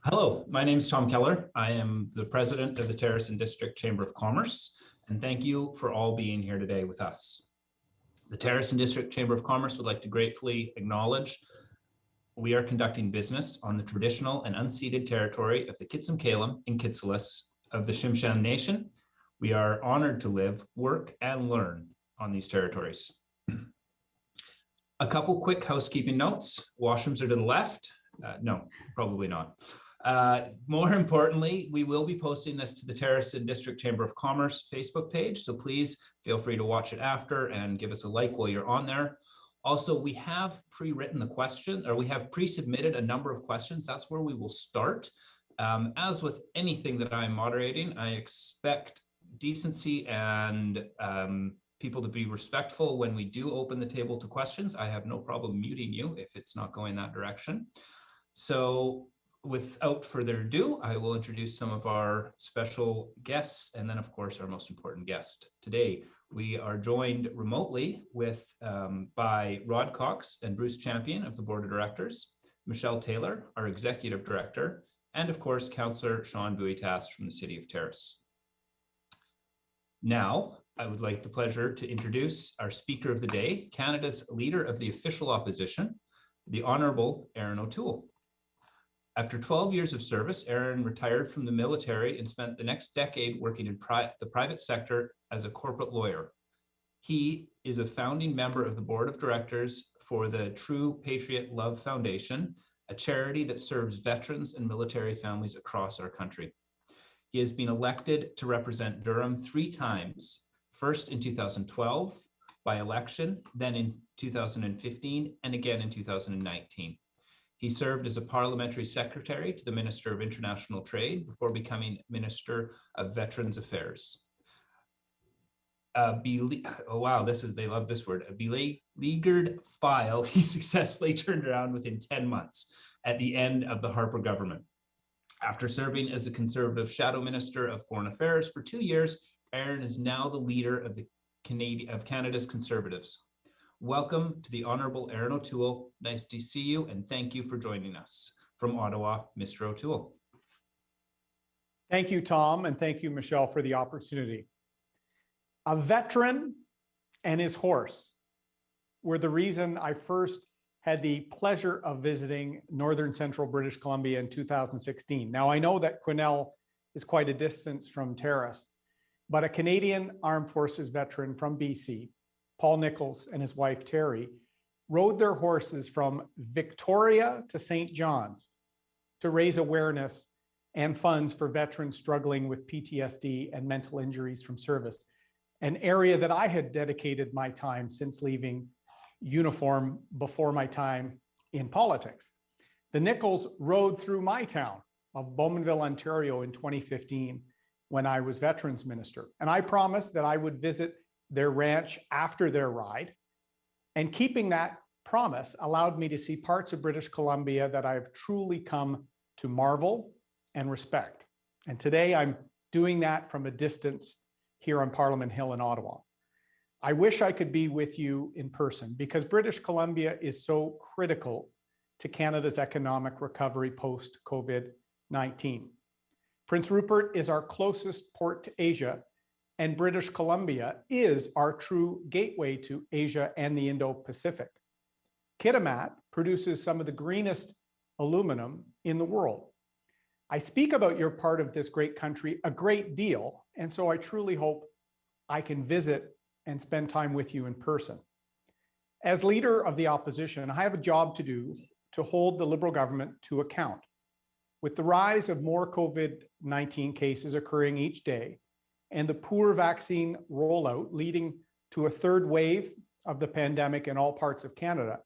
Hello, my name is Tom Keller. I am the president of the Terrace and District Chamber of Commerce, and thank you for all being here today with us. The Terrace and District Chamber of Commerce would like to gratefully acknowledge we are conducting business on the traditional and unceded territory of the Kitsum-Kalem and Kitselis of the Tsimshian Nation. We are honored to live, work, and learn on these territories. A couple quick housekeeping notes. Washrooms are to the left. No, probably not. More importantly, we will be posting this to the Terrace and District Chamber of Commerce Facebook page, so please feel free to watch it after and give us a like while you're on there. Also, we have pre-written the question, or we have pre-submitted a number of questions. That's where we will start. As with anything that I'm moderating, I expect decency and people to be respectful when we do open the table to questions. I have no problem muting you if it's not going that direction. So without further ado, I will introduce some of our special guests and then, of course, our most important guest. Today, we are joined remotely by Rod Cox and Bruce Champion of the Board of Directors, Michelle Taylor, our Executive Director, and of course, Councillor Sean Buitas from the City of Terrace. Now, I would like the pleasure to introduce our speaker of the day, Canada's Leader of the Official Opposition, the Honourable Erin O'Toole. After 12 years of service, Erin retired from the military and spent the next decade working in the private sector as a corporate lawyer. He is a founding member of the board of directors for the True Patriot Love Foundation, a charity that serves veterans and military families across our country. He has been elected to represent Durham 3 times, first in 2012 by election, then in 2015, and again in 2019. He served as a parliamentary secretary to the Minister of International Trade before becoming Minister of Veterans Affairs. Oh wow, they love this word. A beleaguered file he successfully turned around within 10 months at the end of the Harper government. After serving as a Conservative Shadow Minister of Foreign Affairs for 2 years, Erin is now the leader of Canada's Conservatives. Welcome to the Honourable Erin O'Toole. Nice to see you, and thank you for joining us. From Ottawa, Mr. O'Toole. Thank you, Tom, and thank you, Michelle, for the opportunity. A veteran and his horse were the reason I first had the pleasure of visiting northern central British Columbia in 2016. Now, I know that Quesnel is quite a distance from Terrace, but a Canadian Armed Forces veteran from BC, Paul Nichols, and his wife, Terry, rode their horses from Victoria to St. John's to raise awareness and funds for veterans struggling with PTSD and mental injuries from service, an area that I had dedicated my time since leaving uniform before my time in politics. The Nichols rode through my town of Bowmanville, Ontario in 2015 when I was Veterans Minister, and I promised that I would visit their ranch after their ride. And keeping that promise allowed me to see parts of British Columbia that I've truly come to marvel and respect. And today I'm doing that from a distance here on Parliament Hill in Ottawa. I wish I could be with you in person because British Columbia is so critical to Canada's economic recovery post-COVID-19. Prince Rupert is our closest port to Asia, and British Columbia is our true gateway to Asia and the Indo-Pacific. Kitimat produces some of the greenest aluminum in the world. I speak about your part of this great country a great deal, and so I truly hope I can visit and spend time with you in person. As leader of the opposition, I have a job to do to hold the Liberal government to account. With the rise of more COVID-19 cases occurring each day, and the poor vaccine rollout leading to a third wave of the pandemic in all parts of Canada,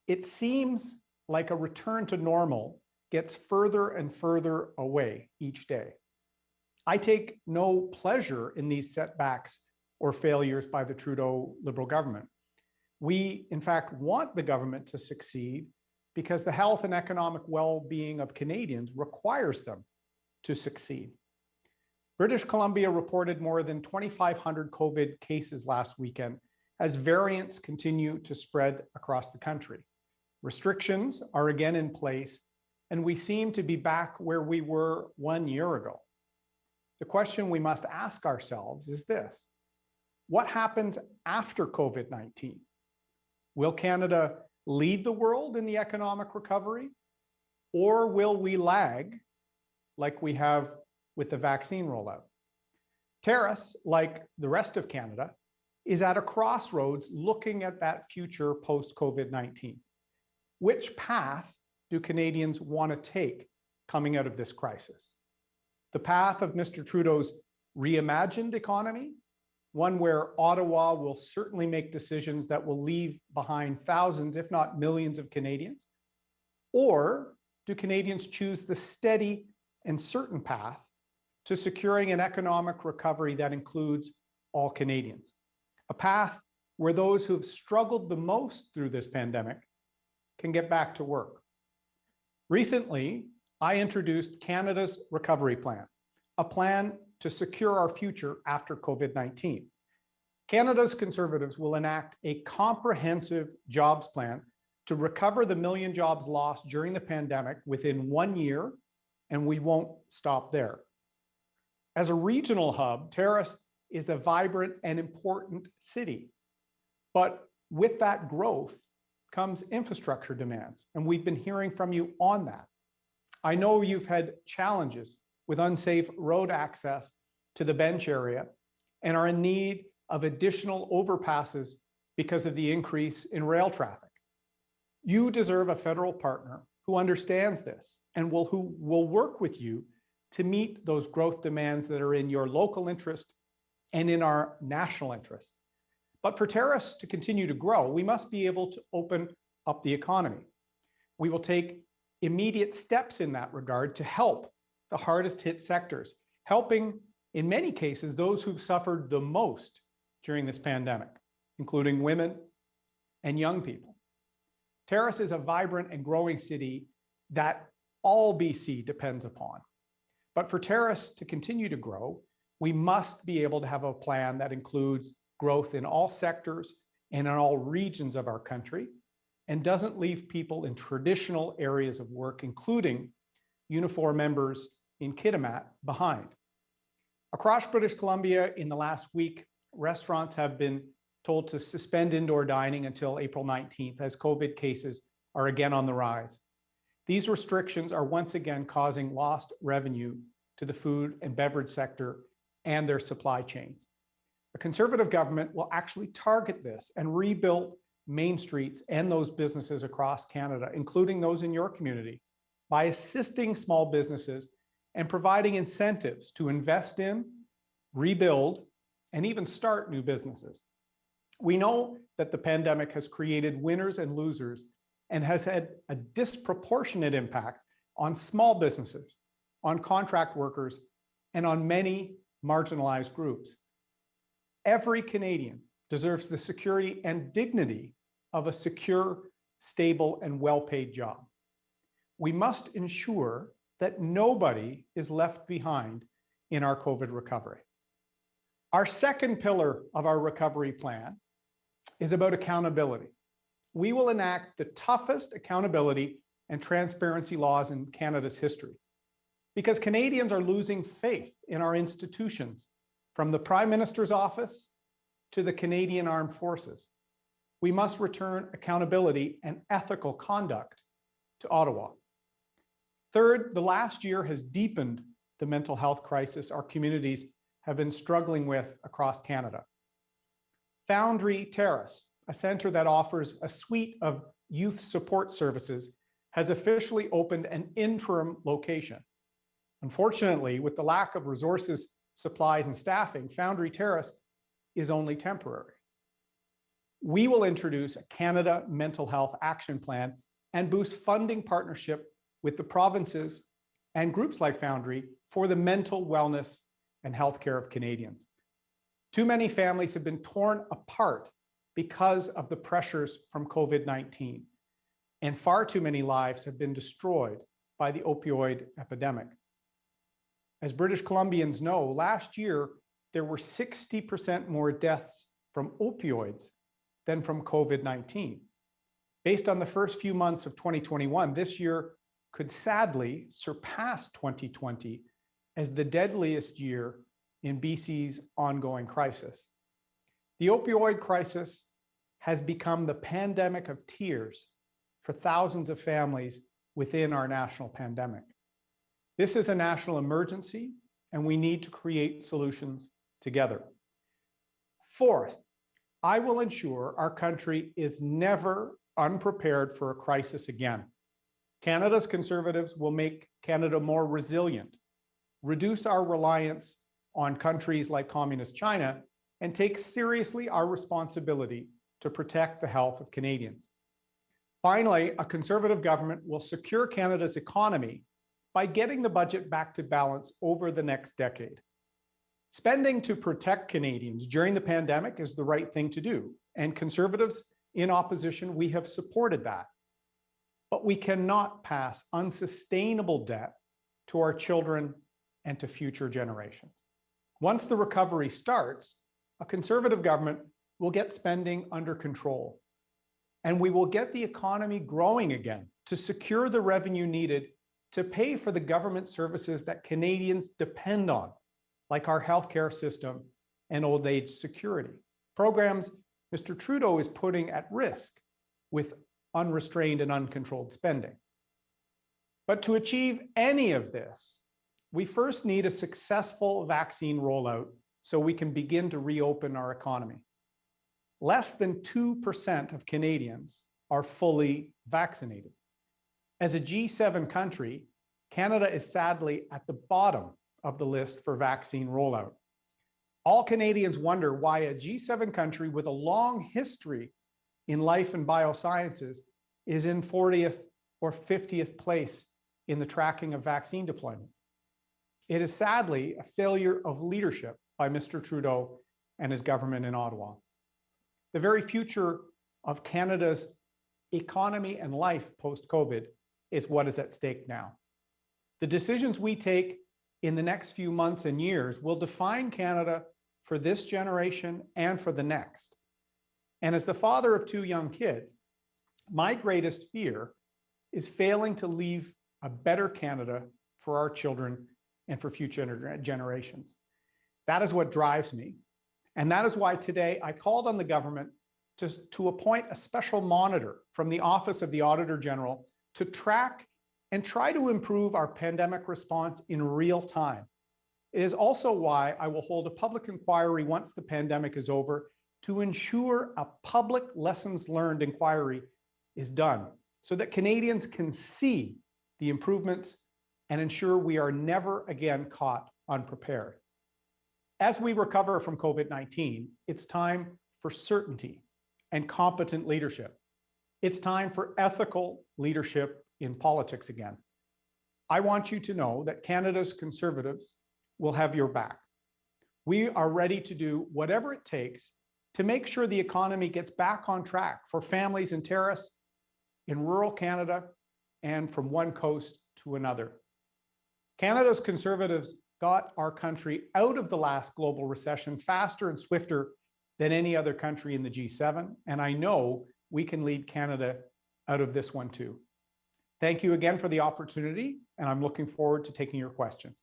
it seems like a return to normal gets further and further away each day. I take no pleasure in these setbacks or failures by the Trudeau Liberal government. We, in fact, want the government to succeed because the health and economic well-being of Canadians requires them to succeed. British Columbia reported more than 2,500 COVID cases last weekend as variants continue to spread across the country. Restrictions are again in place, and we seem to be back where we were 1 year ago. The question we must ask ourselves is this: what happens after COVID-19? Will Canada lead the world in the economic recovery, or will we lag like we have with the vaccine rollout? Terrace, like the rest of Canada, is at a crossroads looking at that future post-COVID-19. Which path do Canadians want to take coming out of this crisis? The path of Mr. Trudeau's reimagined economy, one where Ottawa will certainly make decisions that will leave behind thousands, if not millions of Canadians? Or do Canadians choose the steady and certain path to securing an economic recovery that includes all Canadians? A path where those who have struggled the most through this pandemic can get back to work. Recently, I introduced Canada's recovery plan, a plan to secure our future after COVID-19. Canada's Conservatives will enact a comprehensive jobs plan to recover the 1 million jobs lost during the pandemic within 1 year, and we won't stop there. As a regional hub, Terrace is a vibrant and important city. But with that growth comes infrastructure demands, and we've been hearing from you on that. I know you've had challenges with unsafe road access to the bench area and are in need of additional overpasses because of the increase in rail traffic. You deserve a federal partner who understands this and who will work with you to meet those growth demands that are in your local interest and in our national interest. But for Terrace to continue to grow, we must be able to open up the economy. We will take immediate steps in that regard to help the hardest hit sectors, helping, in many cases, those who've suffered the most during this pandemic, including women and young people. Terrace is a vibrant and growing city that all BC depends upon. But for Terrace to continue to grow, we must be able to have a plan that includes growth in all sectors and in all regions of our country, and doesn't leave people in traditional areas of work, including uniform members in Kitimat, behind. Across British Columbia in the last week, restaurants have been told to suspend indoor dining until April 19th as COVID cases are again on the rise. These restrictions are once again causing lost revenue to the food and beverage sector and their supply chains. A Conservative government will actually target this and rebuild main streets and those businesses across Canada, including those in your community, by assisting small businesses and providing incentives to invest in, rebuild, and even start new businesses. We know that the pandemic has created winners and losers and has had a disproportionate impact on small businesses, on contract workers, and on many marginalized groups. Every Canadian deserves the security and dignity of a secure, stable, and well-paid job. We must ensure that nobody is left behind in our COVID recovery. Our second pillar of our recovery plan is about accountability. We will enact the toughest accountability and transparency laws in Canada's history, because Canadians are losing faith in our institutions, from the Prime Minister's office to the Canadian Armed Forces. We must return accountability and ethical conduct to Ottawa. Third, the last year has deepened the mental health crisis our communities have been struggling with across Canada. Foundry Terrace, a centre that offers a suite of youth support services, has officially opened an interim location. Unfortunately, with the lack of resources, supplies, and staffing, Foundry Terrace is only temporary. We will introduce a Canada Mental Health Action Plan and boost funding partnership with the provinces and groups like Foundry for the mental wellness and healthcare of Canadians. Too many families have been torn apart because of the pressures from COVID-19, and far too many lives have been destroyed by the opioid epidemic. As British Columbians know, last year, there were 60% more deaths from opioids than from COVID-19. Based on the first few months of 2021, this year, could sadly surpass 2020 as the deadliest year in BC's ongoing crisis. The opioid crisis has become the pandemic of tears for thousands of families within our national pandemic. This is a national emergency, and we need to create solutions together. Fourth, I will ensure our country is never unprepared for a crisis again. Canada's Conservatives will make Canada more resilient, reduce our reliance on countries like Communist China, and take seriously our responsibility to protect the health of Canadians. Finally, a Conservative government will secure Canada's economy by getting the budget back to balance over the next decade. Spending to protect Canadians during the pandemic is the right thing to do, and Conservatives in opposition, we have supported that. But we cannot pass unsustainable debt to our children and to future generations. Once the recovery starts, a Conservative government will get spending under control, and we will get the economy growing again to secure the revenue needed to pay for the government services that Canadians depend on, like our healthcare system and old age security. Programs Mr. Trudeau is putting at risk with unrestrained and uncontrolled spending. But to achieve any of this, we first need a successful vaccine rollout so we can begin to reopen our economy. Less than 2% of Canadians are fully vaccinated. As a G7 country, Canada is sadly at the bottom of the list for vaccine rollout. All Canadians wonder why a G7 country with a long history in life and biosciences is in 40th or 50th place in the tracking of vaccine deployments. It is sadly a failure of leadership by Mr. Trudeau and his government in Ottawa. The very future of Canada's economy and life post-COVID is what is at stake now. The decisions we take in the next few months and years will define Canada for this generation and for the next. And as the father of 2 young kids, my greatest fear is failing to leave a better Canada for our children and for future generations. That is what drives me. And that is why today I called on the government to appoint a special monitor from the Office of the Auditor General to track and try to improve our pandemic response in real time. It is also why I will hold a public inquiry once the pandemic is over to ensure a public lessons learned inquiry is done so that Canadians can see the improvements and ensure we are never again caught unprepared. As we recover from COVID-19, it's time for certainty and competent leadership. It's time for ethical leadership in politics again. I want you to know that Canada's Conservatives will have your back. We are ready to do whatever it takes to make sure the economy gets back on track for families in Terrace, in rural Canada, and from one coast to another. Canada's Conservatives got our country out of the last global recession faster and swifter than any other country in the G7, and I know we can lead Canada out of this one too. Thank you again for the opportunity, and I'm looking forward to taking your questions.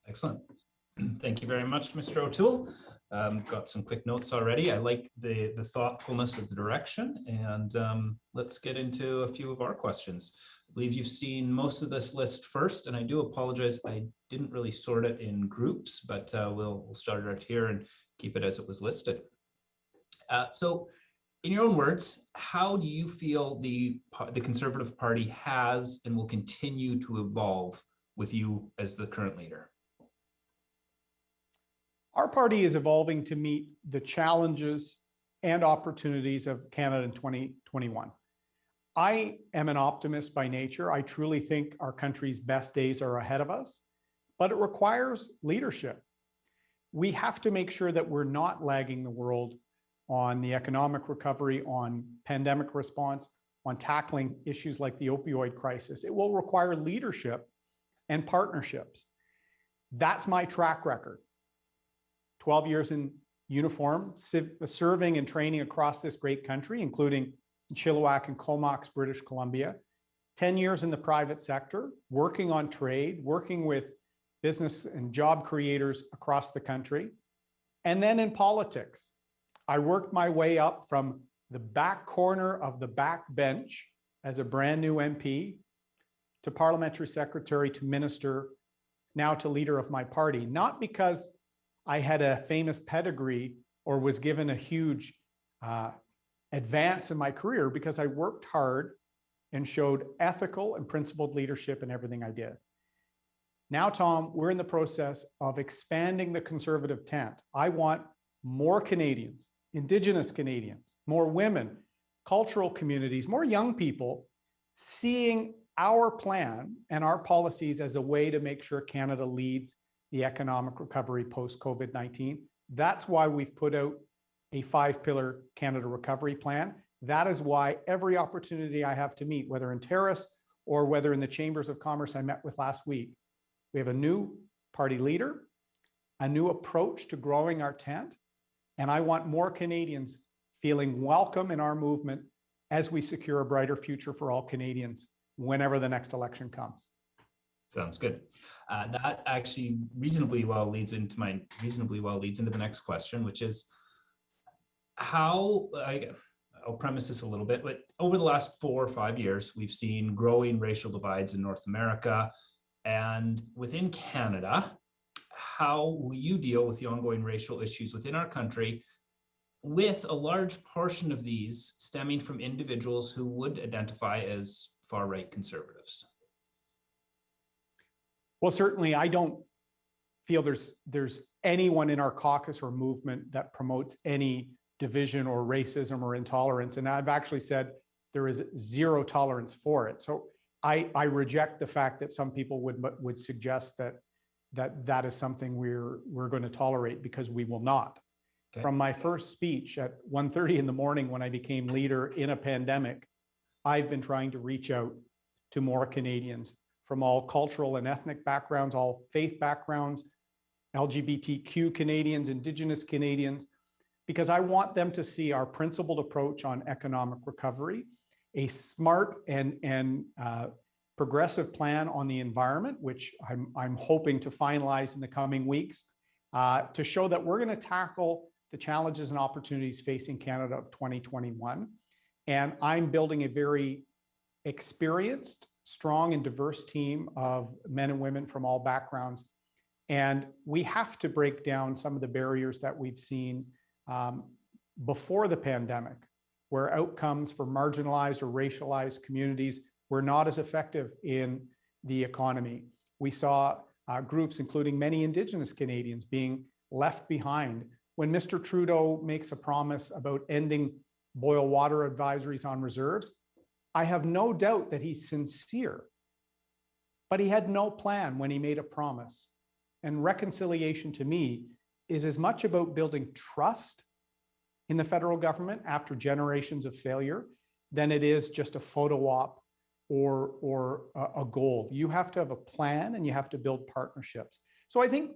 Excellent. Thank you very much, Mr. O'Toole. Got some quick notes already. I like the thoughtfulness of the direction, and let's get into a few of our questions. I believe you've seen most of this list first, and I do apologize. I didn't really sort it in groups, but we'll start it out here and keep it as it was listed. So in your own words, how do you feel the Conservative Party has and will continue to evolve with you as the current leader? Our party is evolving to meet the challenges and opportunities of Canada in 2021. I am an optimist by nature. I truly think our country's best days are ahead of us, but it requires leadership. We have to make sure that we're not lagging the world on the economic recovery, on pandemic response, on tackling issues like the opioid crisis. It will require leadership and partnerships. That's my track record. 12 years in uniform, serving and training across this great country, including Chilliwack and Comox, British Columbia. 10 years in the private sector, working on trade, working with business and job creators across the country. And then in politics, I worked my way up from the back corner of the back bench as a brand new MP to parliamentary secretary to minister, now to leader of my party, not because I had a famous pedigree or was given a huge advance in my career, because I worked hard and showed ethical and principled leadership in everything I did. Now, Tom, we're in the process of expanding the Conservative tent. I want more Canadians, Indigenous Canadians, more women, cultural communities, more young people seeing our plan and our policies as a way to make sure Canada leads the economic recovery post-COVID-19. That's why we've put out a 5-pillar Canada recovery plan. That is why every opportunity I have to meet, whether in Terrace or whether in the Chambers of Commerce I met with last week, we have a new party leader, a new approach to growing our tent, and I want more Canadians feeling welcome in our movement as we secure a brighter future for all Canadians whenever the next election comes. Sounds good. That actually reasonably well leads into the next question, which is how, I'll premise this a little bit, but over the last 4 or 5 years, we've seen growing racial divides in North America and within Canada. How will you deal with the ongoing racial issues within our country, with a large portion of these stemming from individuals who would identify as far-right conservatives? Well, certainly I don't feel there's anyone in our caucus or movement that promotes any division or racism or intolerance. And I've actually said there is zero tolerance for it. So I reject the fact that some people would suggest that is something we're going to tolerate, because we will not. Okay. From my first speech at 1:30 in the morning when I became leader in a pandemic, I've been trying to reach out to more Canadians from all cultural and ethnic backgrounds, all faith backgrounds, LGBTQ Canadians, Indigenous Canadians, because I want them to see our principled approach on economic recovery, a smart and progressive plan on the environment, which I'm hoping to finalize in the coming weeks, to show that we're going to tackle the challenges and opportunities facing Canada of 2021. And I'm building a very experienced, strong, and diverse team of men and women from all backgrounds. And we have to break down some of the barriers that we've seen before the pandemic, where outcomes for marginalized or racialized communities were not as effective in the economy. We saw groups, including many Indigenous Canadians, being left behind. When Mr. Trudeau makes a promise about ending boil water advisories on reserves, I have no doubt that he's sincere, but he had no plan when he made a promise. And reconciliation, to me, is as much about building trust in the federal government after generations of failure than it is just a photo op or a goal. You have to have a plan and you have to build partnerships. So I think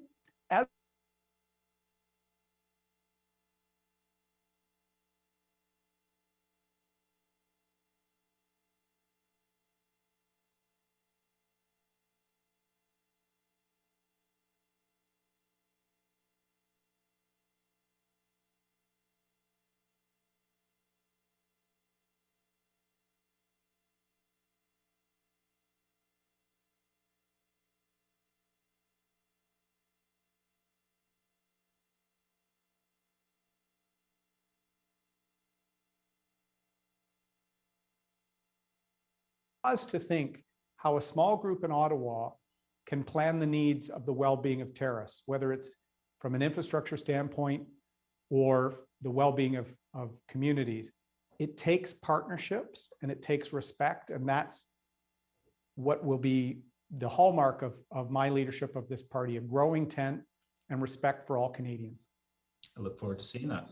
as to think how a small group in Ottawa can plan the needs of the well-being of Terrace, whether it's from an infrastructure standpoint or the well-being of communities. It takes partnerships and it takes respect, and that's what will be the hallmark of my leadership of this party, a growing tent and respect for all Canadians. I look forward to seeing that.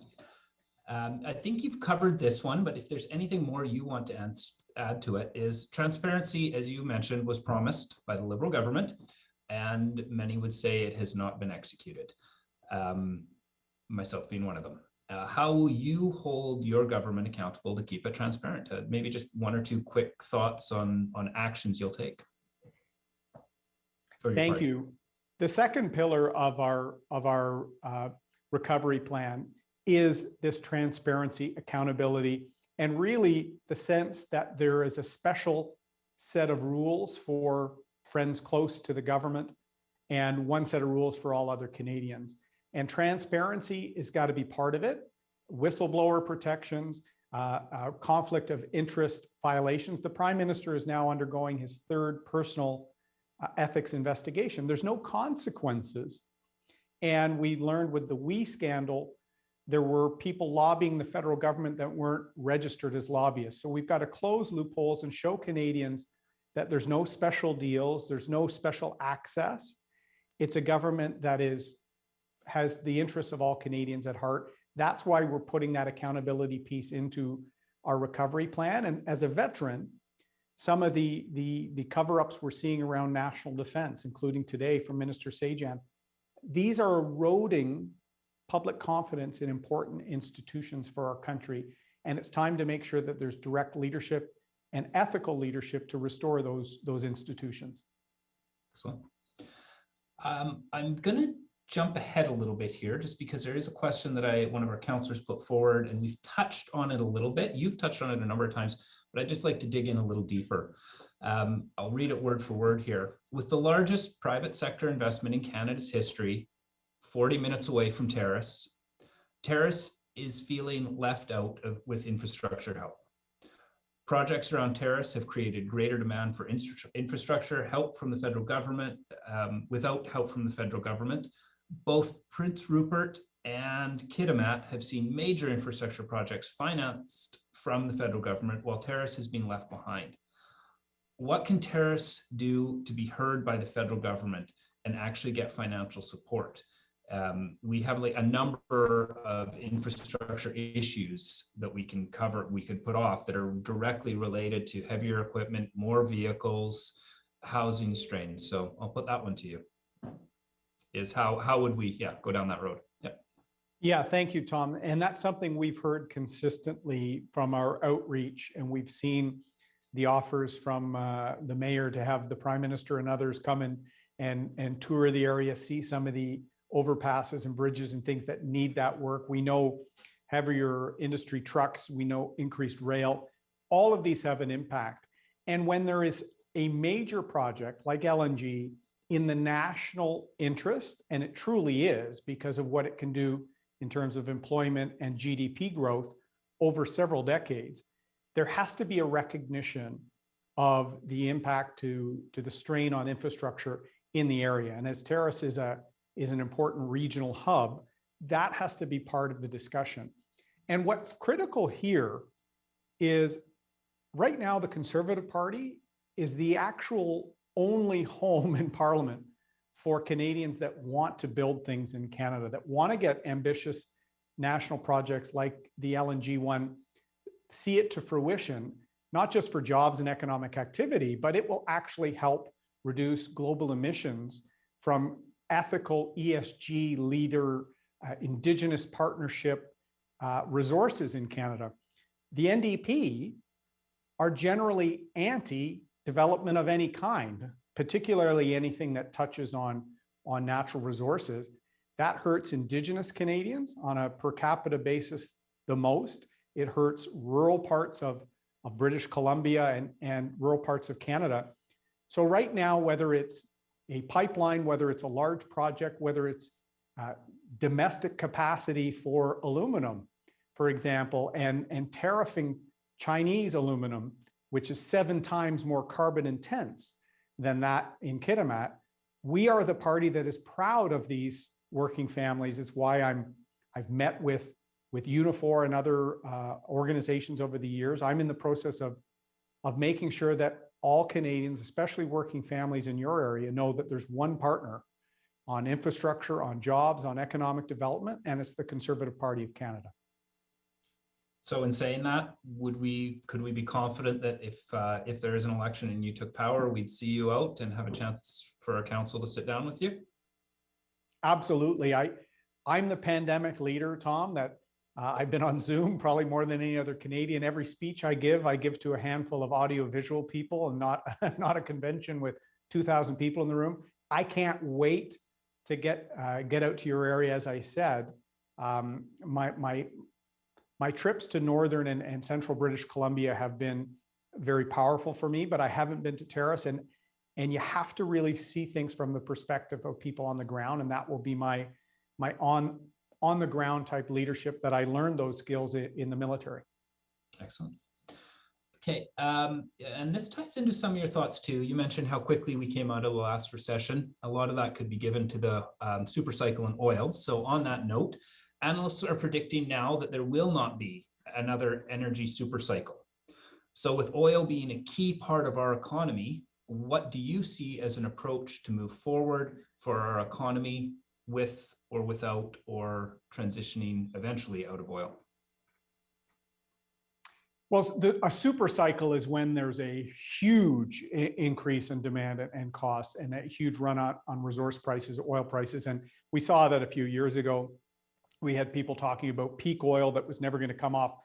I think you've covered this one, but if there's anything more you want to add to it, is transparency, as you mentioned, was promised by the Liberal government, and many would say it has not been executed. myself being one of them. How will you hold your government accountable to keep it transparent? Maybe just one or two quick thoughts on actions you'll take for your Thank party. you. The second pillar of our recovery plan is this transparency, accountability, and really the sense that there is a special set of rules for friends close to the government and one set of rules for all other Canadians. And transparency has got to be part of it. Whistleblower protections, conflict of interest violations. The Prime Minister is now undergoing his third personal ethics investigation. There's no consequences. And we learned with the WE scandal, there were people lobbying the federal government that weren't registered as lobbyists. So we've got to close loopholes and show Canadians that there's no special deals, there's no special access. It's a government that has the interests of all Canadians at heart. That's why we're putting that accountability piece into our recovery plan. And as a veteran, some of the cover-ups we're seeing around national defense, including today from Minister Sajjan, these are eroding public confidence in important institutions for our country. And it's time to make sure that there's direct leadership and ethical leadership to restore those institutions. Excellent. I'm going to jump ahead a little bit here, just because there is a question that one of our councillors put forward, and we've touched on it a little bit. You've touched on it a number of times, but I'd just like to dig in a little deeper. I'll read it word for word here. With the largest private sector investment in Canada's history, 40 minutes away from Terrace, Terrace is feeling left out with infrastructure help. Projects around Terrace have created greater demand for infrastructure help from the federal government. Without help from the federal government, both Prince Rupert and Kitimat have seen major infrastructure projects financed from the federal government, while Terrace has been left behind. What can Terrace do to be heard by the federal government and actually get financial support? We have like a number of infrastructure issues that we can cover, we could put off, that are directly related to heavier equipment, more vehicles, housing strains. So I'll put that one to you. Is how would we go down that road? Yeah, thank you, Tom. And that's something we've heard consistently from our outreach, and we've seen the offers from the mayor to have the Prime Minister and others come in and tour the area, see some of the overpasses and bridges and things that need that work. We know heavier industry trucks, we know increased rail, all of these have an impact. And when there is a major project like LNG in the national interest, and it truly is because of what it can do in terms of employment and GDP growth over several decades, there has to be a recognition of the impact to the strain on infrastructure in the area. And as Terrace is an important regional hub, that has to be part of the discussion. And what's critical here is right now the Conservative Party is the actual only home in Parliament for Canadians that want to build things in Canada, that want to get ambitious national projects like the LNG one, see it to fruition, not just for jobs and economic activity, but it will actually help reduce global emissions from ethical ESG leader, Indigenous partnership resources in Canada. The NDP are generally anti-development of any kind, particularly anything that touches on natural resources. That hurts Indigenous Canadians on a per capita basis the most. It hurts rural parts of British Columbia and rural parts of Canada. So right now, whether it's a pipeline, whether it's a large project, whether it's domestic capacity for aluminum, for example, and tariffing Chinese aluminum, which is 7 times more carbon intense than that in Kitimat, we are the party that is proud of these working families. It's why I've met with Unifor and other organizations over the years. I'm in the process of making sure that all Canadians, especially working families in your area, know that there's one partner on infrastructure, on jobs, on economic development, and it's the Conservative Party of Canada. So in saying that, could we be confident that if there is an election and you took power, we'd see you out and have a chance for a council to sit down with you? Absolutely. I I'm the pandemic leader, Tom, that I've been on Zoom probably more than any other Canadian. Every speech I give to a handful of audiovisual people and not, not a convention with 2,000 people in the room. I can't wait to get out to your area. As I said, my trips to Northern and Central British Columbia have been very powerful for me, but I haven't been to Terrace, and you have to really see things from the perspective of people on the ground, and that will be my on the ground type leadership that I learned those skills in the military. Excellent. Okay, and this ties into some of your thoughts too. You mentioned how quickly we came out of the last recession. A lot of that could be given to the super cycle in oil. So on that note, analysts are predicting now that there will not be another energy super cycle. So with oil being a key part of our economy, what do you see as an approach to move forward for our economy with or without or transitioning eventually out of oil? Well, a super cycle is when there's a huge increase in demand and cost and a huge run on resource prices, oil prices. And we saw that a few years ago. We had people talking about peak oil that was never going to come off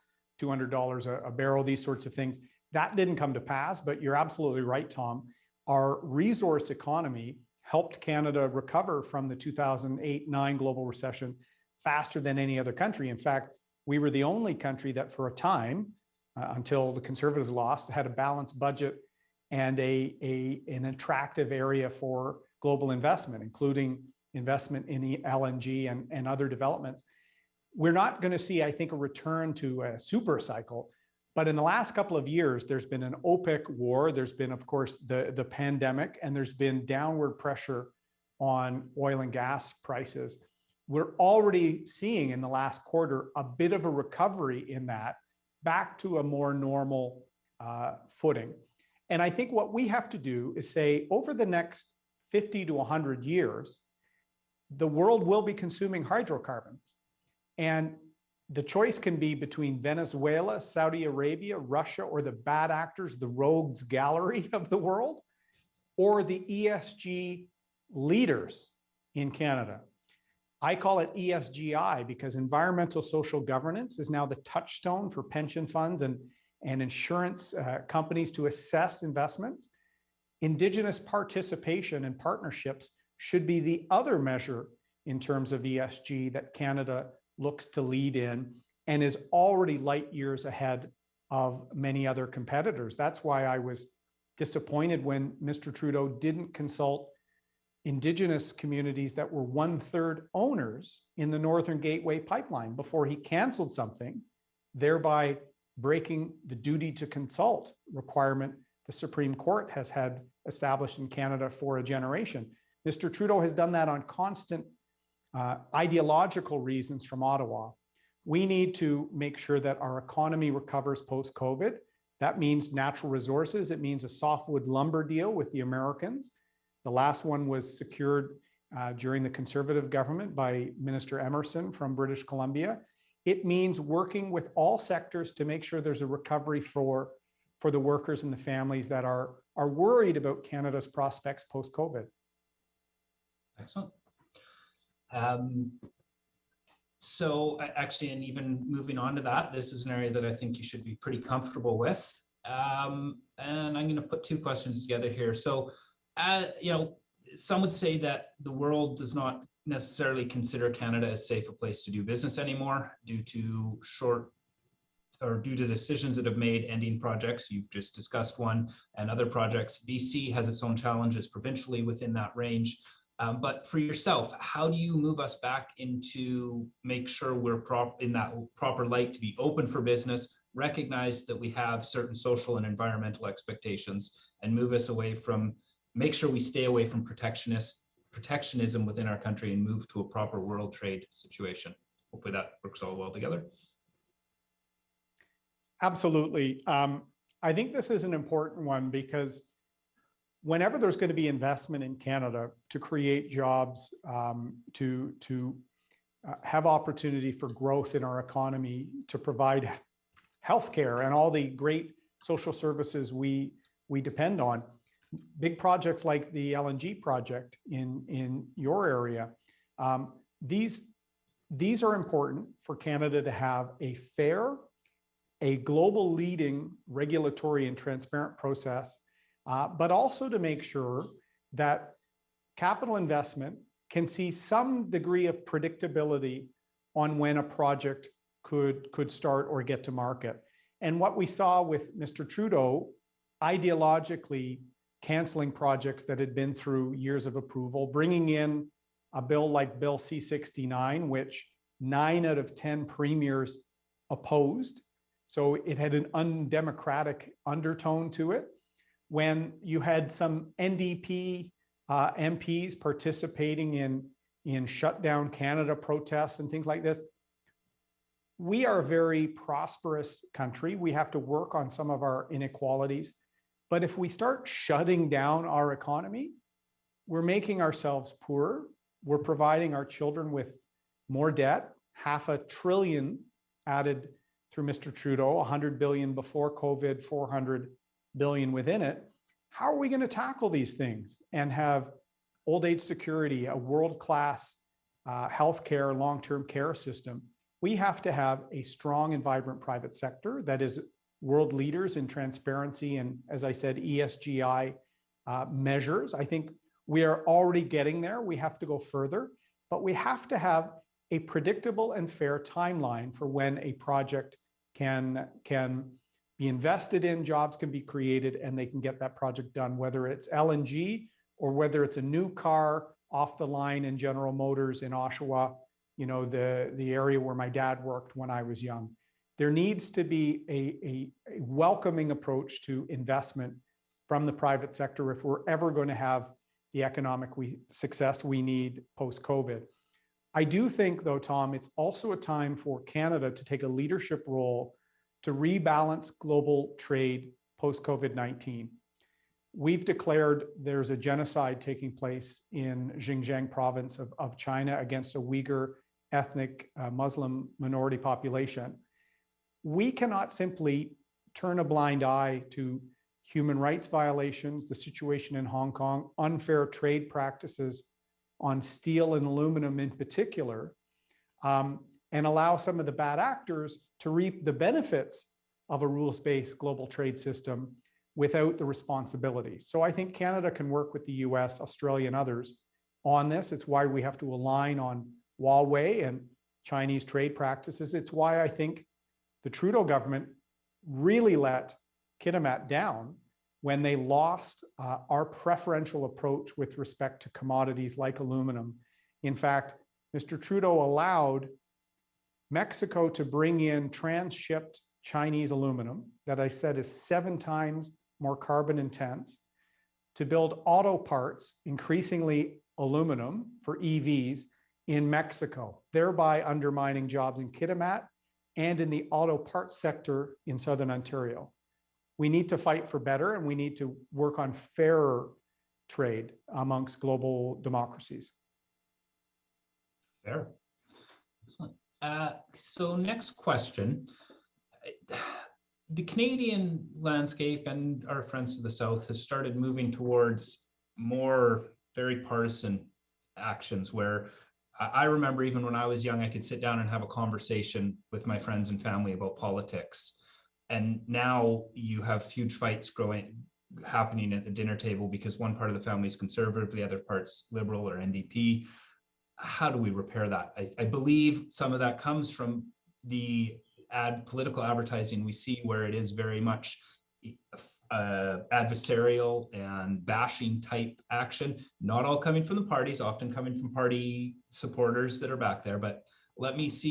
$200 a barrel, these sorts of things. That didn't come to pass, but you're absolutely right, Tom. Our resource economy helped Canada recover from the 2008-9 global recession faster than any other country. In fact, we were the only country that for a time, until the Conservatives lost, had a balanced budget and an attractive area for global investment, including investment in LNG and other developments. We're not going to see, I think, a return to a super cycle, but in the last couple of years, there's been an OPEC war. There's been, of course, the pandemic, and there's been downward pressure on oil and gas prices. We're already seeing in the last quarter a bit of a recovery in that, back to a more normal footing. And I think what we have to do is say, over the next 50 to 100 years, the world will be consuming hydrocarbons. And the choice can be between Venezuela, Saudi Arabia, Russia, or the bad actors, the rogues gallery of the world, or the ESG leaders in Canada. I call it ESGI because environmental social governance is now the touchstone for pension funds and insurance companies to assess investments. Indigenous participation and partnerships should be the other measure in terms of ESG that Canada looks to lead in and is already light years ahead of many other competitors. That's why I was disappointed when Mr. Trudeau didn't consult Indigenous communities that were 1/3 owners in the Northern Gateway pipeline before he canceled something, thereby breaking the duty to consult requirement the Supreme Court has had established in Canada for a generation. Mr. Trudeau has done that on constant ideological reasons from Ottawa. We need to make sure that our economy recovers post-COVID. That means natural resources. It means a softwood lumber deal with the Americans. The last one was secured during the Conservative government by Minister Emerson from British Columbia. It means working with all sectors to make sure there's a recovery for the workers and the families that are worried about Canada's prospects post-COVID. Excellent. So actually, and even moving on to that, this is an area that I think you should be pretty comfortable with. And I'm going to put two questions together here. So, you know, some would say that the world does not necessarily consider Canada as safe a place to do business anymore due to decisions that have made ending projects. You've just discussed one, and other projects. BC has its own challenges provincially within that range. But for yourself, how do you move us back into make sure we're in that proper light to be open for business, recognize that we have certain social and environmental expectations, and move us away from, make sure we stay away from protectionism within our country and move to a proper world trade situation? Hopefully that works all well together. Absolutely. I think this is an important one because whenever there's going to be investment in Canada to create jobs, to have opportunity for growth in our economy, to provide healthcare and all the great social services we depend on, big projects like the LNG project in your area, these these are important for Canada to have a fair, a global leading regulatory and transparent process, but also to make sure that capital investment can see some degree of predictability on when a project could start or get to market. And what we saw with Mr. Trudeau, ideologically canceling projects that had been through years of approval, bringing in a bill like Bill C-69, which 9 out of 10 premiers opposed. So it had an undemocratic undertone to it. When you had some NDP MPs participating in shutdown Canada protests and things like this. We are a very prosperous country. We have to work on some of our inequalities. But if we start shutting down our economy, we're making ourselves poorer. We're providing our children with more debt, $500 billion added through Mr. Trudeau, $100 billion before COVID, $400 billion within it. How are we going to tackle these things and have old age security, a world-class healthcare, long-term care system? We have to have a strong and vibrant private sector that is world leaders in transparency and, as I said, ESGI measures. I think we are already getting there. We have to go further, but we have to have a predictable and fair timeline for when a project can be invested in, jobs can be created, and they can get that project done, whether it's LNG or whether it's a new car off the line in General Motors in Oshawa, you know, the area where my dad worked when I was young. There needs to be a welcoming approach to investment from the private sector if we're ever going to have the economic success we need post-COVID. I do think, though, Tom, it's also a time for Canada to take a leadership role to rebalance global trade post-COVID-19. We've declared there's a genocide taking place in Xinjiang province of China against a Uyghur ethnic Muslim minority population. We cannot simply turn a blind eye to human rights violations, the situation in Hong Kong, unfair trade practices on steel and aluminum in particular, and allow some of the bad actors to reap the benefits of a rules-based global trade system without the responsibility. So I think Canada can work with the US, Australia, and others on this. It's why we have to align on Huawei and Chinese trade practices. It's why I think the Trudeau government really let Kitimat down when they lost our preferential approach with respect to commodities like aluminum. In fact, Mr. Trudeau allowed Mexico to bring in transshipped Chinese aluminum that I said is 7 times more carbon intense to build auto parts, increasingly aluminum for EVs in Mexico, thereby undermining jobs in Kitimat and in the auto parts sector in Southern Ontario. We need to fight for better, and we need to work on fairer trade amongst global democracies. Fair. Excellent. So next question. The Canadian landscape and our friends to the south has started moving towards more very partisan actions where I remember even when I was young, I could sit down and have a conversation with my friends and family about politics. And now you have huge fights happening at the dinner table because one part of the family is conservative, the other part's liberal or NDP. How do we repair that? I believe some of that comes from the political advertising we see, where it is very much adversarial and bashing type action, not all coming from the parties, often coming from party supporters that are back there. But let's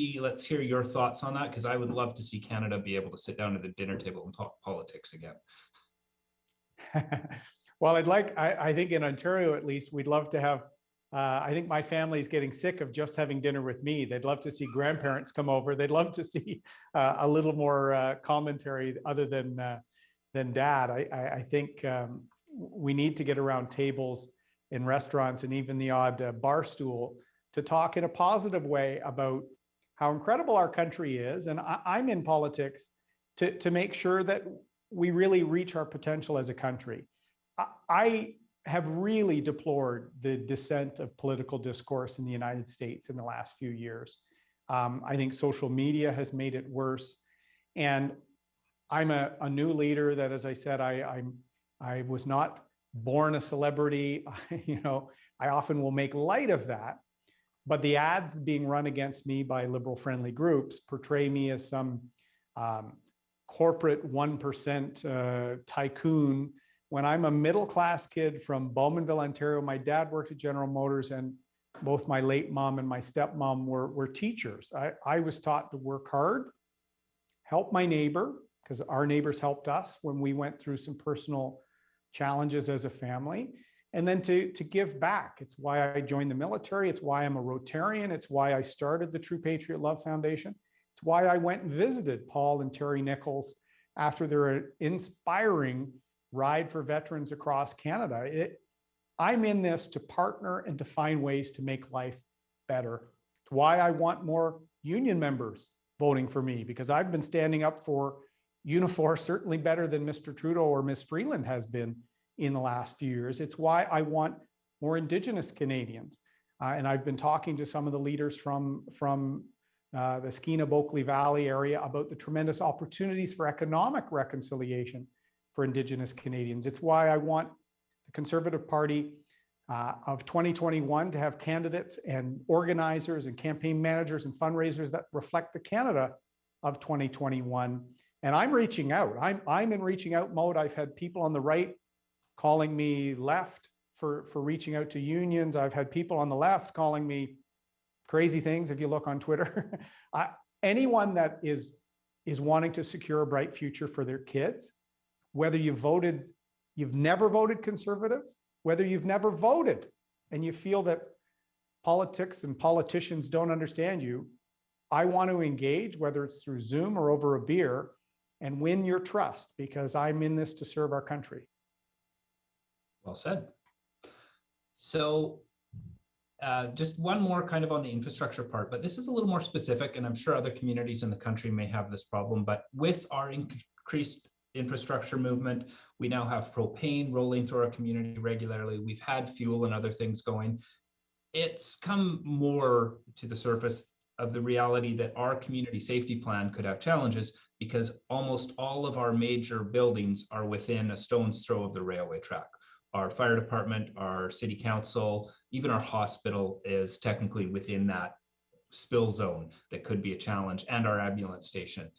hear your thoughts on that, because I would love to see Canada be able to sit down at the dinner table and talk politics again. Well, I think in Ontario, at least, we'd love to have, I think my family is getting sick of just having dinner with me. They'd love to see grandparents come over. They'd love to see a little more commentary other than dad. I think we need to get around tables in restaurants and even the odd bar stool to talk in a positive way about how incredible our country is. And I'm in politics to make sure that we really reach our potential as a country. I have really deplored the descent of political discourse in the United States in the last few years. I think social media has made it worse. And I'm a new leader that, as I said, I was not born a celebrity. I often will make light of that. But the ads being run against me by liberal-friendly groups portray me as some corporate 1% tycoon, when I'm a middle-class kid from Bowmanville, Ontario. My dad worked at General Motors, and both my late mom and my stepmom were teachers. I was taught to work hard, help my neighbor, because our neighbors helped us when we went through some personal challenges as a family, and then to give back. It's why I joined the military. It's why I'm a Rotarian. It's why I started the True Patriot Love Foundation. It's why I went and visited Paul and Terry Nichols after their inspiring ride for veterans across Canada. I'm in this to partner and to find ways to make life better. It's why I want more union members voting for me, because I've been standing up for Unifor certainly better than Mr. Trudeau or Ms. Freeland has been in the last few years. It's why I want more Indigenous Canadians. And I've been talking to some of the leaders from the Skeena-Oakley Valley area about the tremendous opportunities for economic reconciliation for Indigenous Canadians. It's why I want the Conservative Party of 2021 to have candidates and organizers and campaign managers and fundraisers that reflect the Canada of 2021. And I'm reaching out. I'm in reaching out mode. I've had people on the right calling me left for reaching out to unions. I've had people on the left calling me crazy things, if you look on Twitter. Anyone that is wanting to secure a bright future for their kids, whether you've never voted Conservative, whether you've never voted and you feel that politics and politicians don't understand you, I want to engage, whether it's through Zoom or over a beer, and win your trust, because I'm in this to serve our country. Well said. So just one more kind of on the infrastructure part, but this is a little more specific, and I'm sure other communities in the country may have this problem, but with our increased infrastructure movement, we now have propane rolling through our community regularly. We've had fuel and other things going. It's come more to the surface of the reality that our community safety plan could have challenges, because almost all of our major buildings are within a stone's throw of the railway track. Our fire department, our city council, even our hospital is technically within that spill zone that could be a challenge, and our ambulance station.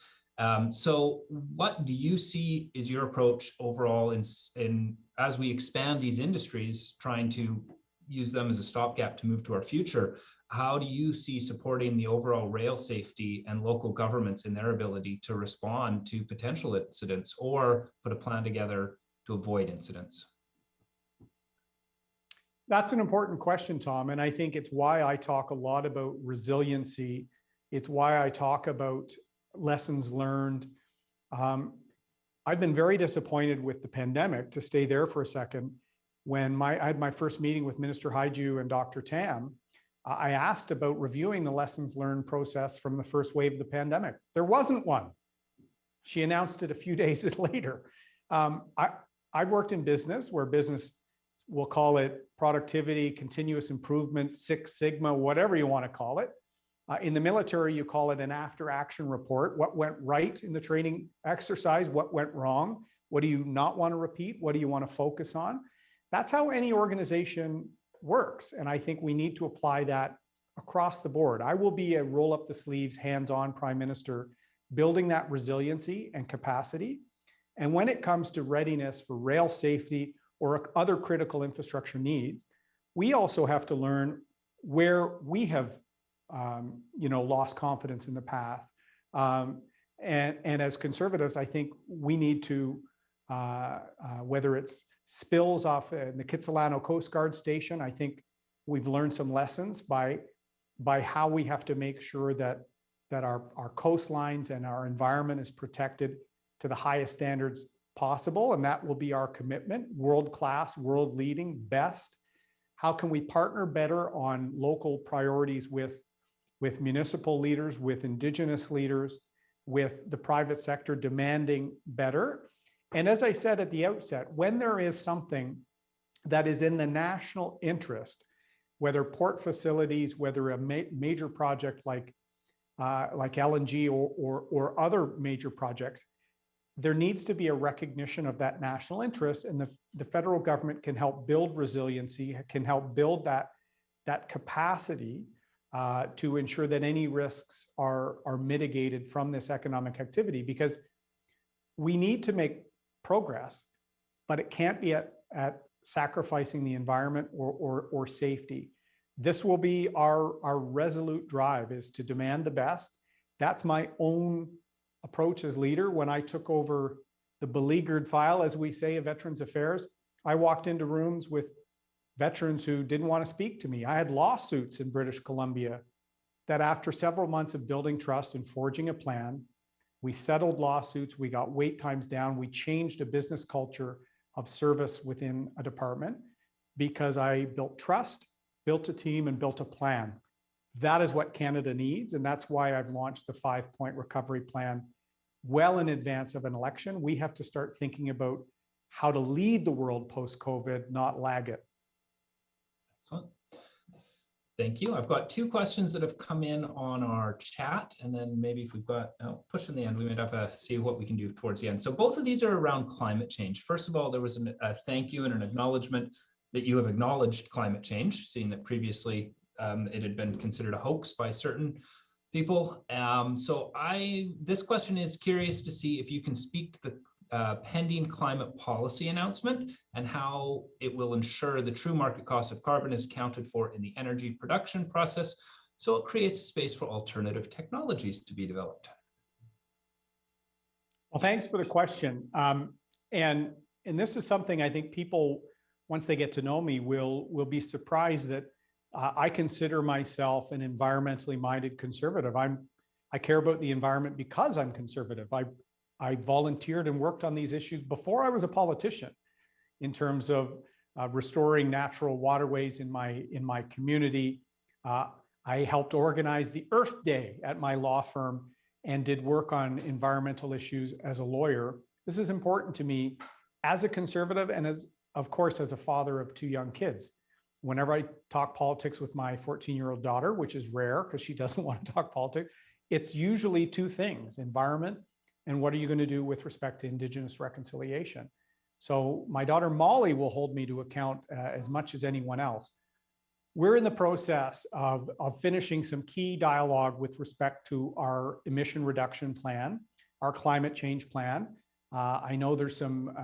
So what do you see is your approach overall in as we expand these industries, trying to use them as a stopgap to move to our future? How do you see supporting the overall rail safety and local governments in their ability to respond to potential incidents or put a plan together to avoid incidents? That's an important question, Tom. And I think it's why I talk a lot about resiliency. It's why I talk about lessons learned. I've been very disappointed with the pandemic, to stay there for a second. When I had my first meeting with Minister Haiju and Dr. Tam, I asked about reviewing the lessons learned process from the first wave of the pandemic. There wasn't one. She announced it a few days later. I've worked in business, where business, we'll call it productivity, continuous improvement, Six Sigma, whatever you want to call it. In the military, you call it an after action report. What went right in the training exercise? What went wrong? What do you not want to repeat? What do you want to focus on? That's how any organization works. And I think we need to apply that across the board. I will be a roll up the sleeves, hands-on Prime Minister, building that resiliency and capacity. And when it comes to readiness for rail safety or other critical infrastructure needs, we also have to learn where we have lost confidence in the past. And as Conservatives, I think we need to, whether it's spills off in the Kitsilano Coast Guard Station, I think we've learned some lessons by how we have to make sure that our coastlines and our environment is protected to the highest standards possible. And that will be our commitment: world-class, world-leading, best. How can we partner better on local priorities with municipal leaders, with Indigenous leaders, with the private sector demanding better? And as I said at the outset, when there is something that is in the national interest, whether port facilities, whether a major project like like LNG or other major projects, there needs to be a recognition of that national interest, and the federal government can help build resiliency, can help build that capacity to ensure that any risks are mitigated from this economic activity, because we need to make progress, but it can't be at sacrificing the environment or safety. This will be our resolute drive, is to demand the best. That's my own approach as leader. When I took over the beleaguered file, as we say, of Veterans Affairs, I walked into rooms with veterans who didn't want to speak to me. I had lawsuits in British Columbia that, after several months of building trust and forging a plan, we settled lawsuits, we got wait times down, we changed a business culture of service within a department because I built trust, built a team, and built a plan. That is what Canada needs, and that's why I've launched the 5-point recovery plan well in advance of an election. We have to start thinking about how to lead the world post-COVID, not lag it. Excellent. Thank you. I've got 2 questions that have come in on our chat, and then maybe if we've got push in the end, we might have to see what we can do towards the end. So both of these are around climate change. First of all, there was a thank you and an acknowledgement that you have acknowledged climate change, seeing that previously it had been considered a hoax by certain people. So this question is curious to see if you can speak to the pending climate policy announcement and how it will ensure the true market cost of carbon is accounted for in the energy production process, so it creates space for alternative technologies to be developed. Well, thanks for the question. And this is something I think people, once they get to know me, will be surprised that I consider myself an environmentally minded conservative. I care about the environment because I'm conservative. I volunteered and worked on these issues before I was a politician, in terms of restoring natural waterways in my community. I helped organize the Earth Day at my law firm and did work on environmental issues as a lawyer. This is important to me as a conservative and, as, of course, as a father of 2 young kids. Whenever I talk politics with my 14-year-old daughter, which is rare because she doesn't want to talk politics, it's usually 2 things: environment and what are you going to do with respect to Indigenous reconciliation. So my daughter Molly will hold me to account as much as anyone else. We're in the process of finishing some key dialogue with respect to our emission reduction plan, our climate change plan. I know there's some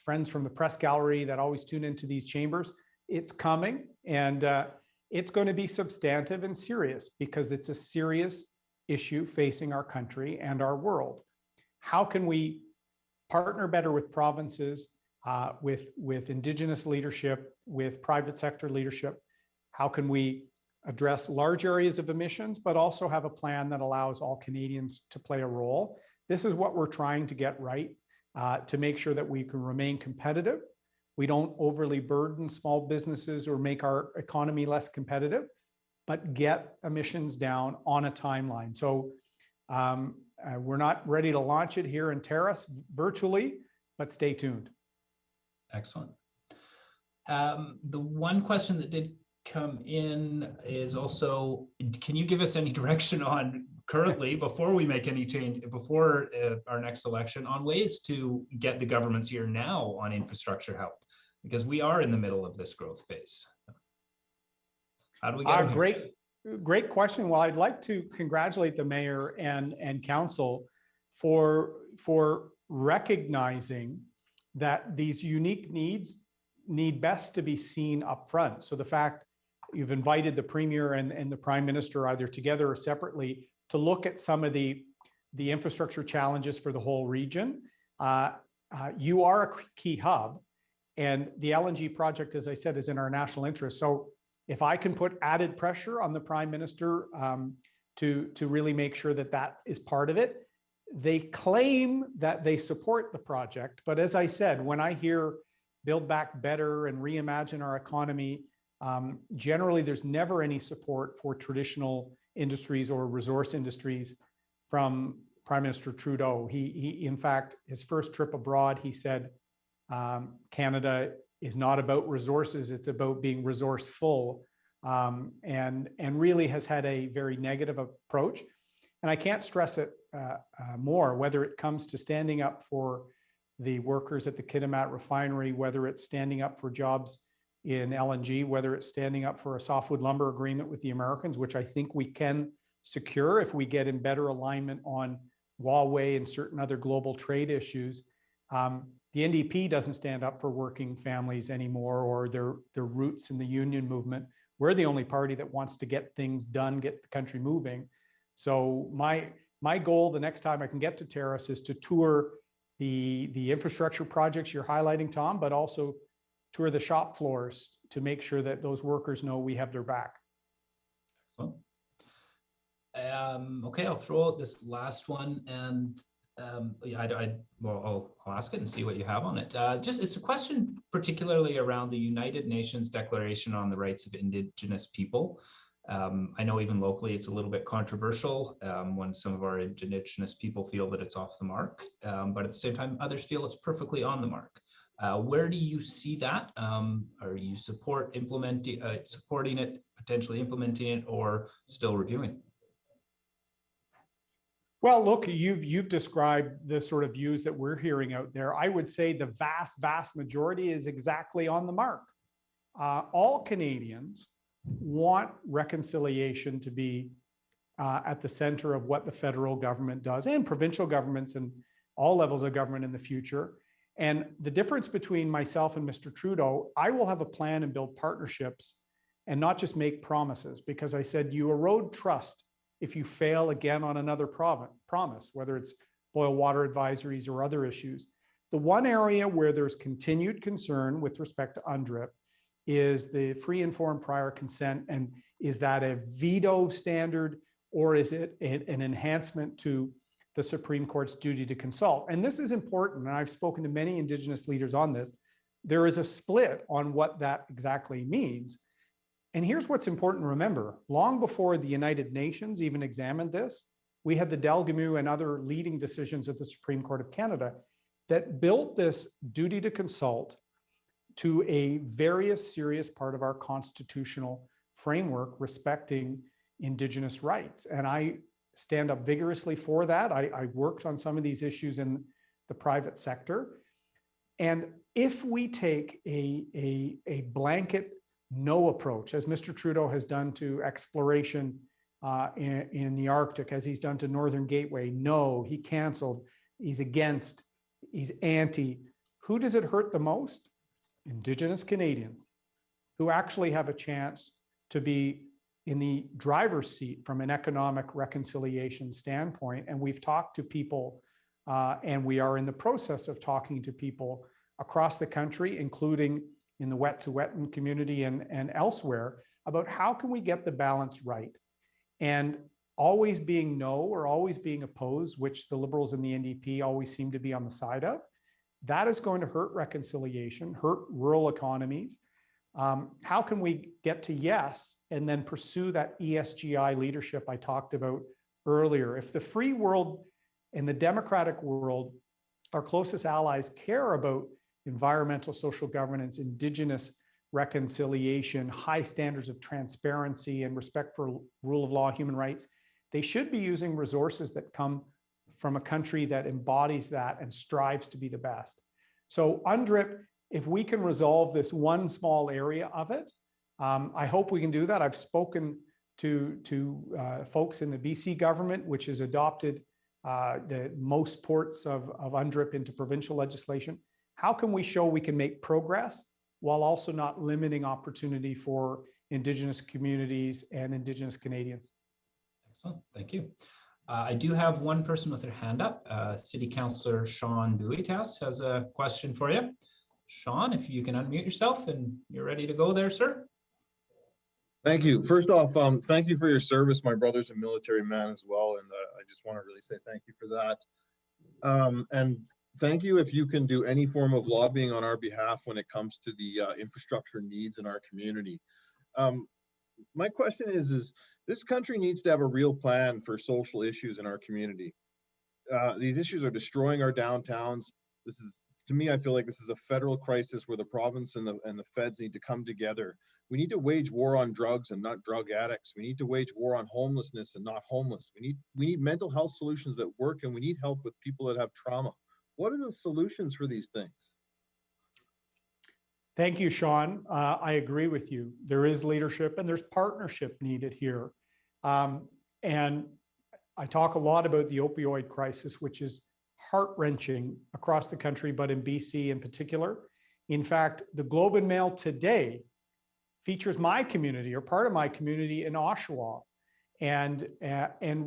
friends from the press gallery that always tune into these chambers. It's coming, and it's going to be substantive and serious, because it's a serious issue facing our country and our world. How can we partner better with provinces, with Indigenous leadership, with private sector leadership? How can we address large areas of emissions, but also have a plan that allows all Canadians to play a role? This is what we're trying to get right, to make sure that we can remain competitive. We don't overly burden small businesses or make our economy less competitive, but get emissions down on a timeline. So we're not ready to launch it here in Terrace virtually, but stay tuned. Excellent. The one question that did come in is also, can you give us any direction on currently, before we make any change, before our next election, on ways to get the government's ear now on infrastructure help? Because we are in the middle of this growth phase. How do we get Great question. Well, I'd like to congratulate the mayor and council for recognizing that these unique needs need best to be seen up front. So the fact you've invited the premier and the prime minister, either together or separately, to look at some of the infrastructure challenges for the whole region. You are a key hub, and the LNG project, as I said, is in our national interest. So if I can put added pressure on the prime minister to really make sure that that is part of it. They claim that they support the project, but as I said, when I hear Build Back Better and reimagine our economy, generally there's never any support for traditional industries or resource industries from Prime Minister Trudeau. He in fact, his first trip abroad, he said, Canada is not about resources, it's about being resourceful, and really has had a very negative approach. And I can't stress it more, whether it comes to standing up for the workers at the Kitimat refinery, whether it's standing up for jobs in LNG, whether it's standing up for a softwood lumber agreement with the Americans, which I think we can secure if we get in better alignment on Huawei and certain other global trade issues. The NDP doesn't stand up for working families anymore, or their roots in the union movement. We're the only party that wants to get things done, get the country moving. So my goal the next time I can get to Terrace is to tour the infrastructure projects you're highlighting, Tom, but also tour the shop floors to make sure that those workers know we have their back. Excellent. Okay, I'll throw out this last one, and I'll ask it and see what you have on it. It's a question particularly around the United Nations Declaration on the Rights of Indigenous People. I know even locally it's a little bit controversial when some of our Indigenous people feel that it's off the mark, but at the same time, others feel it's perfectly on the mark. Where do you see that? Are you supporting it, potentially implementing it, or still reviewing? Well, look, you've described the sort of views that we're hearing out there. I would say the vast majority is exactly on the mark. All Canadians want reconciliation to be at the center of what the federal government does, and provincial governments and all levels of government in the future. And the difference between myself and Mr. Trudeau, I will have a plan and build partnerships and not just make promises, because I said you erode trust if you fail again on another promise, whether it's boil water advisories or other issues. The one area where there's continued concern with respect to UNDRIP is the free informed prior consent. And is that a veto standard, or is it an enhancement to the Supreme Court's duty to consult? And this is important, and I've spoken to many Indigenous leaders on this. There is a split on what that exactly means. And here's what's important to remember. Long before the United Nations even examined this, we had the Delgamu and other leading decisions of the Supreme Court of Canada that built this duty to consult to a very serious part of our constitutional framework respecting Indigenous rights. And I stand up vigorously for that. I worked on some of these issues in the private sector. And if we take a blanket no approach, as Mr. Trudeau has done to exploration in the Arctic, as he's done to Northern Gateway, no, he canceled, he's against, he's anti. Who does it hurt the most? Indigenous Canadians, who actually have a chance to be in the driver's seat from an economic reconciliation standpoint. And we've talked to people, and we are in the process of talking to people across the country, including in the Wet'suwet'en community and elsewhere, about how can we get the balance right. And always being no or always being opposed, which the Liberals and the NDP always seem to be on the side of, that is going to hurt reconciliation, hurt rural economies. How can we get to yes and then pursue that ESGI leadership I talked about earlier? If the free world and the democratic world, our closest allies, care about environmental, social governance, Indigenous reconciliation, high standards of transparency and respect for rule of law, human rights, they should be using resources that come from a country that embodies that and strives to be the best. So UNDRIP, if we can resolve this one small area of it, I hope we can do that. I've spoken to folks in the BC government, which has adopted the most ports of UNDRIP into provincial legislation. How can we show we can make progress while also not limiting opportunity for Indigenous communities and Indigenous Canadians? Excellent, thank you. I do have one person with their hand up. City Councillor Sean Buitas has a question for you. Sean, if you can unmute yourself and you're ready to go there, sir. Thank you. First off, thank you for your service. My brother's a military man as well, and I just want to really say thank you for that. And thank you if you can do any form of lobbying on our behalf when it comes to the infrastructure needs in our community. My question is this country needs to have a real plan for social issues in our community. These issues are destroying our downtowns. This is to me, I feel like this is a federal crisis where the province and the feds need to come together. We need to wage war on drugs and not drug addicts. We need to wage war on homelessness and not homeless. We need mental health solutions that work, and we need help with people that have trauma. What are the solutions for these things? Thank you, Sean. I agree with you. There is leadership and there's partnership needed here. And I talk a lot about the opioid crisis, which is heart-wrenching across the country, but in BC in particular. In fact, the Globe and Mail today features my community or part of my community in Oshawa, and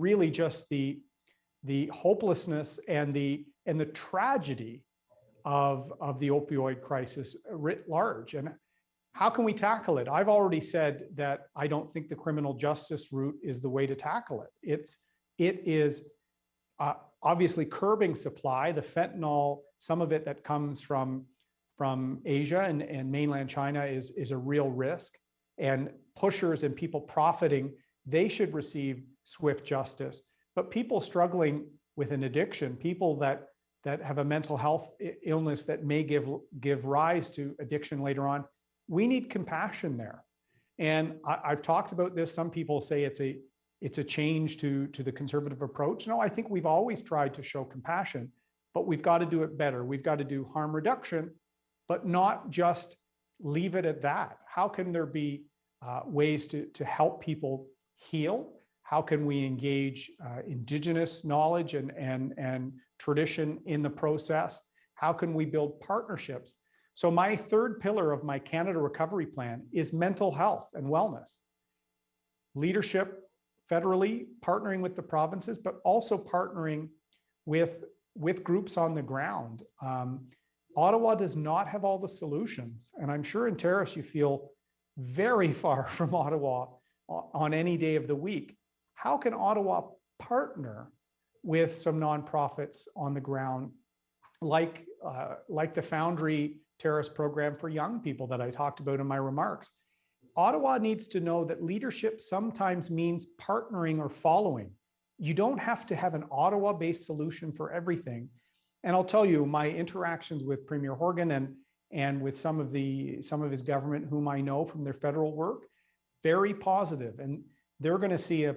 really just the hopelessness and the tragedy of the opioid crisis writ large. And how can we tackle it? I've already said that I don't think the criminal justice route is the way to tackle it. It is obviously curbing supply, the fentanyl, some of it that comes from Asia and mainland China is a real risk. And pushers and people profiting, they should receive swift justice. But people struggling with an addiction, people that have a mental health illness that may give rise to addiction later on, we need compassion there. And I've talked about this. Some people say it's a change to the conservative approach. No, I think we've always tried to show compassion, but we've got to do it better. We've got to do harm reduction, but not just leave it at that. How can there be ways to help people heal? How can we engage Indigenous knowledge and tradition in the process? How can we build partnerships? So my third pillar of my Canada Recovery Plan is mental health and wellness. Leadership federally, partnering with the provinces, but also partnering with groups on the ground. Ottawa does not have all the solutions. And I'm sure in Terrace you feel very far from Ottawa on any day of the week. How can Ottawa partner with some nonprofits on the ground, like the Foundry Terrace program for young people that I talked about in my remarks? Ottawa needs to know that leadership sometimes means partnering or following. You don't have to have an Ottawa-based solution for everything. And I'll tell you, my interactions with Premier Horgan and with some of his government, whom I know from their federal work, very positive. And they're going to see a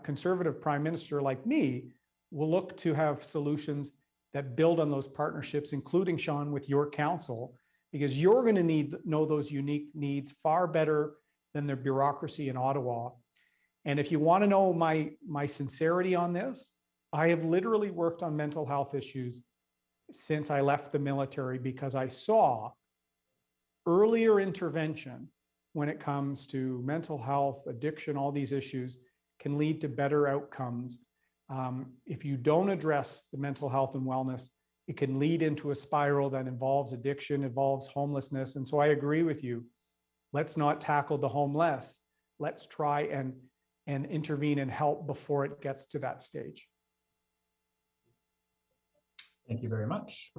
conservative prime minister like me will look to have solutions that build on those partnerships, including, Sean, with your council, because you're going to know those unique needs far better than the bureaucracy in Ottawa. And if you want to know my sincerity on this, I have literally worked on mental health issues since I left the military, because I saw earlier intervention when it comes to mental health, addiction, all these issues can lead to better outcomes. If you don't address the mental health and wellness, it can lead into a spiral that involves addiction, involves homelessness. And so I agree with you. Let's not tackle the homeless. Let's try and intervene and help before it gets to that stage. Thank you very much.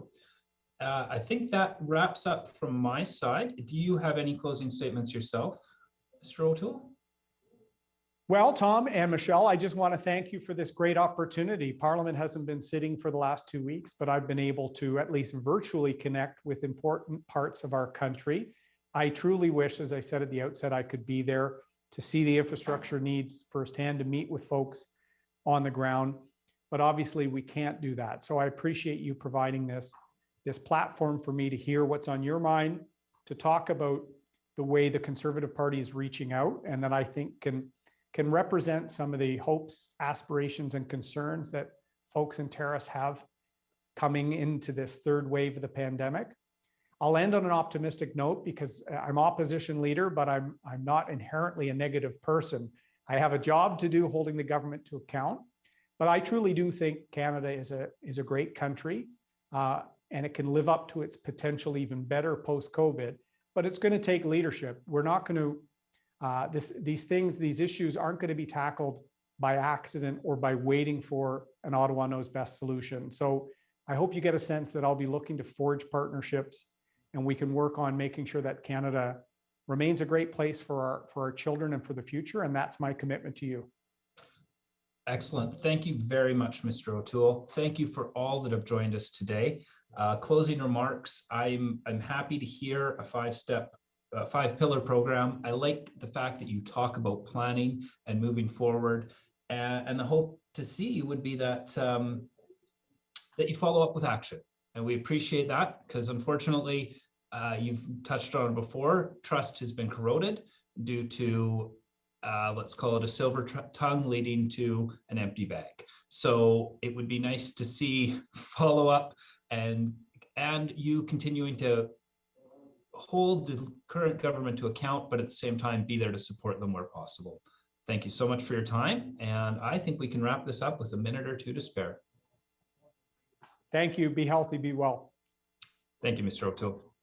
I think that wraps up from my side. Do you have any closing statements yourself, Mr. O'Toole? Well, Tom and Michelle, I just want to thank you for this great opportunity. Parliament hasn't been sitting for the last 2 weeks, but I've been able to at least virtually connect with important parts of our country. I truly wish, as I said at the outset, I could be there to see the infrastructure needs firsthand, to meet with folks on the ground. But obviously we can't do that. So I appreciate you providing this platform for me to hear what's on your mind, to talk about the way the Conservative Party is reaching out, and that I think can represent some of the hopes, aspirations, and concerns that folks in Terrace have coming into this third wave of the pandemic. I'll end on an optimistic note, because I'm opposition leader, but I'm not inherently a negative person. I have a job to do holding the government to account, but I truly do think Canada is a great country, and it can live up to its potential even better post-COVID, but it's going to take leadership. We're not going to these issues aren't going to be tackled by accident or by waiting for an Ottawa knows best solution. So I hope you get a sense that I'll be looking to forge partnerships, and we can work on making sure that Canada remains a great place for our children and for the future. And that's my commitment to you. Excellent. Thank you very much, Mr. O'Toole. Thank you for all that have joined us today. Closing remarks, I'm happy to hear a five-pillar program. I like the fact that you talk about planning and moving forward, and the hope to see would be that that you follow up with action. And we appreciate that because unfortunately, you've touched on it before, trust has been corroded due to let's call it a silver tongue leading to an empty bag. So it would be nice to see follow up and you continuing to hold the current government to account, but at the same time, be there to support them where possible. Thank you so much for your time. And I think we can wrap this up with a minute or two to spare. Thank you. Be healthy, be well. Thank you, Mr. O'Toole.